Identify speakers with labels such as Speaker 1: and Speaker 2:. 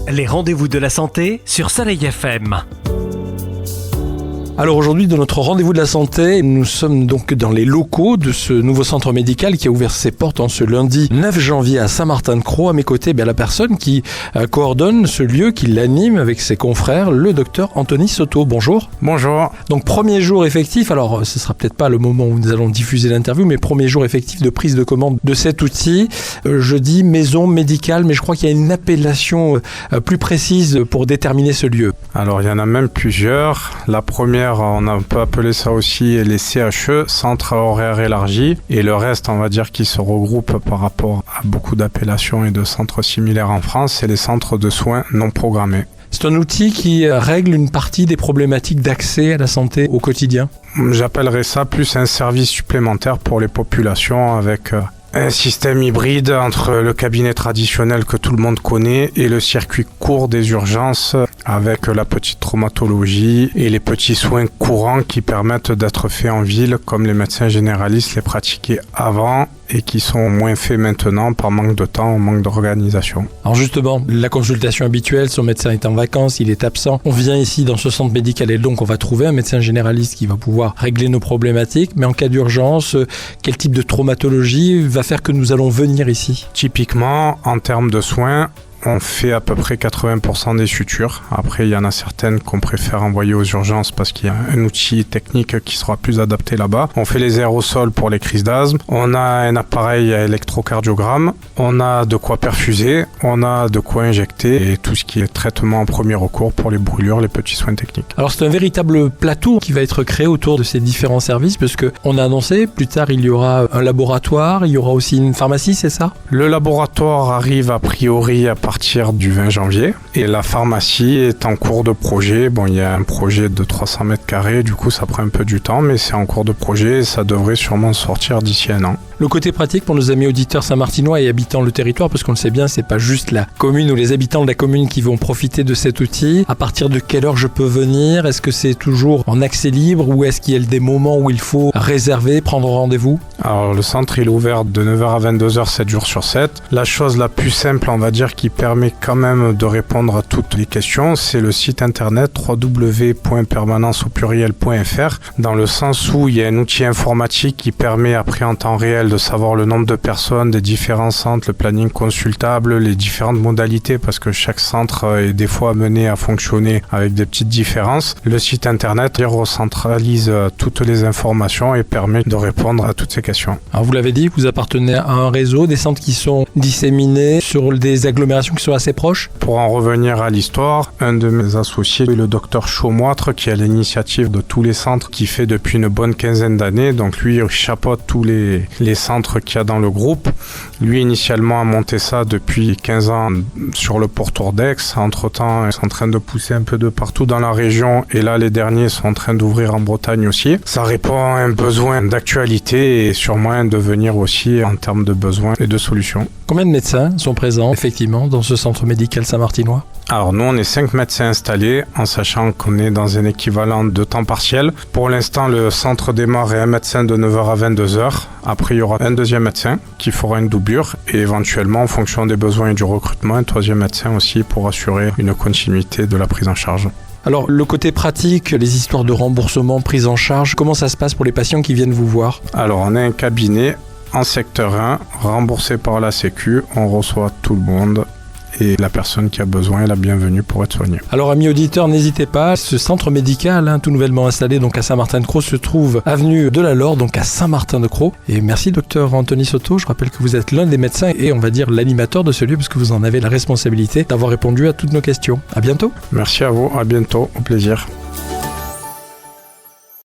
Speaker 1: Les rendez-vous de la santé sur Soleil FM.
Speaker 2: Alors aujourd'hui, dans notre rendez-vous de la santé, nous sommes donc dans les locaux de ce nouveau centre médical qui a ouvert ses portes en ce lundi 9 janvier à Saint-Martin-de-Croix. À mes côtés, la personne qui coordonne ce lieu, qui l'anime avec ses confrères, le docteur Anthony Soto. Bonjour.
Speaker 3: Bonjour.
Speaker 2: Donc premier jour effectif, alors ce sera peut-être pas le moment où nous allons diffuser l'interview, mais premier jour effectif de prise de commande de cet outil. Je dis maison médicale, mais je crois qu'il y a une appellation plus précise pour déterminer ce lieu.
Speaker 3: Alors il y en a même plusieurs. La première, on peut appeler ça aussi les CHE, centres horaires élargis, et le reste, on va dire, qui se regroupe par rapport à beaucoup d'appellations et de centres similaires en France, c'est les centres de soins non programmés.
Speaker 2: C'est un outil qui règle une partie des problématiques d'accès à la santé au quotidien.
Speaker 3: J'appellerais ça plus un service supplémentaire pour les populations avec un système hybride entre le cabinet traditionnel que tout le monde connaît et le circuit court des urgences avec la petite traumatologie et les petits soins courants qui permettent d'être faits en ville comme les médecins généralistes les pratiquaient avant et qui sont moins faits maintenant par manque de temps ou manque d'organisation.
Speaker 2: Alors justement, la consultation habituelle, son médecin est en vacances, il est absent. On vient ici dans ce centre médical et donc on va trouver un médecin généraliste qui va pouvoir régler nos problématiques. Mais en cas d'urgence, quel type de traumatologie va faire que nous allons venir ici ?
Speaker 3: Typiquement, en termes de soins, on fait à peu près 80% des sutures. Après, il y en a certaines qu'on préfère envoyer aux urgences parce qu'il y a un outil technique qui sera plus adapté là-bas. On fait les aérosols pour les crises d'asthme. On a un appareil à électrocardiogramme. On a de quoi perfuser. On a de quoi injecter et tout ce qui est traitement en premier recours pour les brûlures, les petits soins techniques.
Speaker 2: Alors, c'est un véritable plateau qui va être créé autour de ces différents services parce qu'on a annoncé, plus tard, il y aura un laboratoire, il y aura aussi une pharmacie, c'est ça ?
Speaker 3: Le laboratoire arrive a priori à partir du 20 janvier et la pharmacie est en cours de projet. Bon, il y a un projet de 300 mètres carrés, du coup ça prend un peu du temps, mais c'est en cours de projet et ça devrait sûrement sortir d'ici un an.
Speaker 2: Le côté pratique pour nos amis auditeurs saint-martinois et habitants le territoire, parce qu'on le sait bien, c'est pas juste la commune ou les habitants de la commune qui vont profiter de cet outil. À partir de quelle heure je peux venir ? Est-ce que c'est toujours en accès libre ou est-ce qu'il y a des moments où il faut réserver, prendre rendez-vous ?
Speaker 3: Alors le centre il est ouvert de 9h à 22h 7 jours sur 7. La chose la plus simple, on va dire, qui permet quand même de répondre à toutes les questions, c'est le site internet www.permanenceaupluriel.fr, dans le sens où il y a un outil informatique qui permet après en temps réel de savoir le nombre de personnes des différents centres, le planning consultable, les différentes modalités, parce que chaque centre est des fois amené à fonctionner avec des petites différences. Le site internet recentralise toutes les informations et permet de répondre à toutes ces questions.
Speaker 2: Alors vous l'avez dit, vous appartenez à un réseau, des centres qui sont disséminés sur des agglomérations qui sont assez proches.
Speaker 3: Pour en revenir à l'histoire, un de mes associés est le docteur Chaumoître qui a l'initiative de tous les centres, qui fait depuis une bonne quinzaine d'années. Donc lui, il chapeaute tous les centres qu'il y a dans le groupe. Lui, initialement, a monté ça depuis 15 ans sur le pourtour d'Aix. Entre-temps, ils sont en train de pousser un peu de partout dans la région. Et là, les derniers sont en train d'ouvrir en Bretagne aussi. Ça répond à un besoin d'actualité et sûrement un devenir aussi en termes de besoins et de solutions.
Speaker 2: Combien de médecins sont présents, effectivement, dans ce centre médical saint-martinois ?
Speaker 3: Alors nous, on est 5 médecins installés, en sachant qu'on est dans un équivalent de temps partiel. Pour l'instant, le centre démarre et un médecin de 9h à 22h. Après, il y aura un deuxième médecin qui fera une doublure et éventuellement, en fonction des besoins et du recrutement, un troisième médecin aussi pour assurer une continuité de la prise en charge.
Speaker 2: Alors, le côté pratique, les histoires de remboursement, prise en charge, comment ça se passe pour les patients qui viennent vous voir ?
Speaker 3: Alors, on a un cabinet en secteur 1, remboursé par la Sécu. On reçoit tout le monde et la personne qui a besoin est la bienvenue pour être soignée.
Speaker 2: Alors amis auditeurs, n'hésitez pas, ce centre médical tout nouvellement installé donc à Saint-Martin-de-Croix se trouve avenue de la Laure, donc à Saint-Martin-de-Croix. Et merci docteur Anthony Soto, je rappelle que vous êtes l'un des médecins et on va dire l'animateur de ce lieu parce que vous en avez la responsabilité d'avoir répondu à toutes nos questions. À bientôt.
Speaker 3: Merci à vous, à bientôt, au plaisir.